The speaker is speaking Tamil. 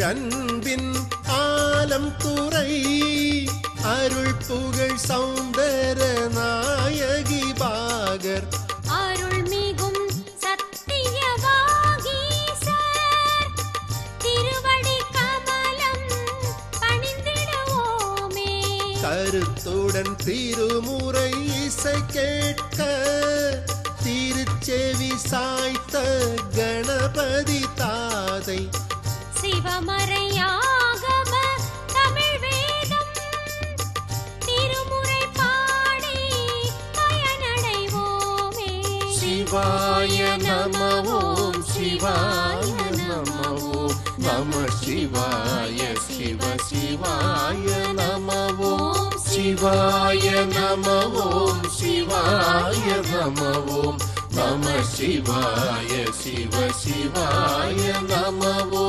அன்பின் ஆலம் துறை அருள் புகழ் சௌந்தர நாயகி பாகர் அருள் மிகும் சத்தியவாகீசர் திருவடி கமலம் பணிந்திடுவோமே. கருத்துடன் திருமுறை இசை கேட்க திருச்செவி சாய்த்த கணபதி தாதை சிவமறையாகம தமிழ் வேதம் திருமுறை பாடி பயனடைவோமே. சிவாய நம ஓம் சிவாய நம ஓம் நம சிவாய சிவ சிவாய நம ஓம் சிவாய நம ஓம் சிவாய நம ஓம் நம சிவாய சிவ சிவாய நம ஓம்